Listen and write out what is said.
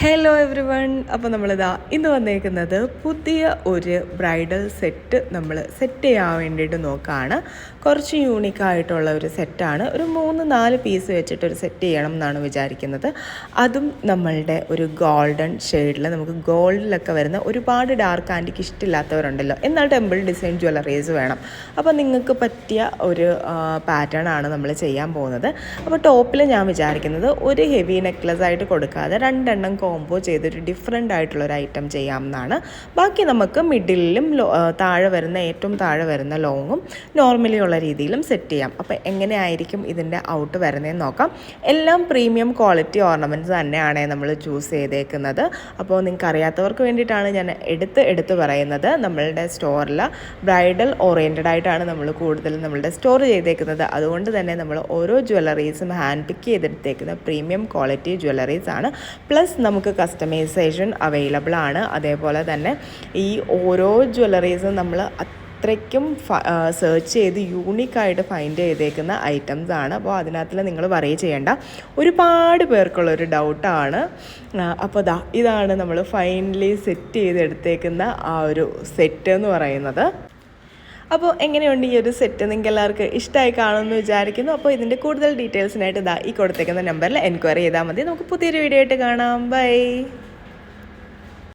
Hello every one. അപ്പോൾ നമ്മളിതാ ഇന്ന് വന്നേക്കുന്നത് പുതിയ ഒരു ബ്രൈഡൽ സെറ്റ് നമ്മൾ സെറ്റ് ചെയ്യാൻ വേണ്ടിയിട്ട് നോക്കുകയാണ്. കുറച്ച് യൂണിക്കായിട്ടുള്ള ഒരു സെറ്റാണ്. ഒരു 3-4 പീസ് വെച്ചിട്ടൊരു സെറ്റ് ചെയ്യണം എന്നാണ് വിചാരിക്കുന്നത്. അതും നമ്മളുടെ ഒരു ഗോൾഡൻ ഷെയ്ഡിൽ, നമുക്ക് ഗോൾഡിലൊക്കെ വരുന്ന ഒരുപാട് ഡാർക്ക് ആൻറ്റിക്ക് ഇഷ്ടമില്ലാത്തവരുണ്ടല്ലോ, എന്നാൽ ടെമ്പിൾ ഡിസൈൻ ജ്വല്ലറീസ് വേണം. അപ്പോൾ നിങ്ങൾക്ക് പറ്റിയ ഒരു പാറ്റേൺ ആണ് നമ്മൾ ചെയ്യാൻ പോകുന്നത്. അപ്പോൾ ടോപ്പിൽ ഞാൻ വിചാരിക്കുന്നത് ഒരു ഹെവി നെക്ലസ് ആയിട്ട് കൊടുക്കാതെ 2 എണ്ണം കോംബോ ചെയ്തൊരു ഡിഫറെൻ്റ് ആയിട്ടുള്ളൊരു ഐറ്റം ചെയ്യാമെന്നാണ്. ബാക്കി നമുക്ക് മിഡിലും ഏറ്റവും താഴെ വരുന്ന ലോങ്ങും നോർമലി ഉള്ള രീതിയിലും സെറ്റ് ചെയ്യാം. അപ്പോൾ എങ്ങനെയായിരിക്കും ഇതിൻ്റെ ഔട്ട് വരുന്നതെന്ന് നോക്കാം. എല്ലാം പ്രീമിയം ക്വാളിറ്റി ഓർണമെൻറ്റ്സ് തന്നെയാണ് നമ്മൾ ചൂസ് ചെയ്തേക്കുന്നത്. അപ്പോൾ നിങ്ങൾക്ക് അറിയാത്തവർക്ക് വേണ്ടിയിട്ടാണ് ഞാൻ എടുത്ത് പറയുന്നത്. നമ്മളുടെ സ്റ്റോറിൽ ബ്രൈഡൽ ഓറിയൻറ്റഡ് ആയിട്ടാണ് നമ്മൾ കൂടുതലും നമ്മളുടെ സ്റ്റോർ ചെയ്തേക്കുന്നത്. അതുകൊണ്ട് തന്നെ നമ്മൾ ഓരോ ജ്വല്ലറീസും ഹാൻഡ് പിക്ക് ചെയ്തെടുത്തേക്കുന്ന പ്രീമിയം ക്വാളിറ്റി ജ്വല്ലറീസ് ആണ്. പ്ലസ് നമുക്ക് കസ്റ്റമൈസേഷൻ അവൈലബിൾ ആണ്. അതേപോലെ തന്നെ ഈ ഓരോ ജ്വല്ലറീസും നമ്മൾ അത്രയ്ക്കും സെർച്ച് ചെയ്ത് യൂണിക്കായിട്ട് ഫൈൻഡ് ചെയ്തേക്കുന്ന ഐറ്റംസ് ആണ്. അപ്പോൾ അതിനകത്തിൽ നിങ്ങൾ വറി ചെയ്യേണ്ട, ഒരുപാട് പേർക്കുള്ളൊരു ഡൗട്ടാണ്. അപ്പോൾ ഇതാണ് നമ്മൾ ഫൈനലി സെറ്റ് ചെയ്തെടുത്തേക്കുന്ന ആ ഒരു സെറ്റ് എന്ന് പറയുന്നത്. അപ്പോൾ എങ്ങനെയുണ്ട് ഈ ഒരു സെറ്റ്? നിങ്ങൾക്ക് എല്ലാവർക്കും ഇഷ്ടമായി കാണുമെന്ന് വിചാരിക്കുന്നു. അപ്പോൾ ഇതിൻ്റെ കൂടുതൽ ഡീറ്റെയിൽസിനായിട്ട് ഈ കൊടുത്തേക്കുന്ന നമ്പറിൽ എൻക്വയറി ചെയ്താൽ മതി. നമുക്ക് പുതിയൊരു വീഡിയോ ആയിട്ട് കാണാം. ബൈ.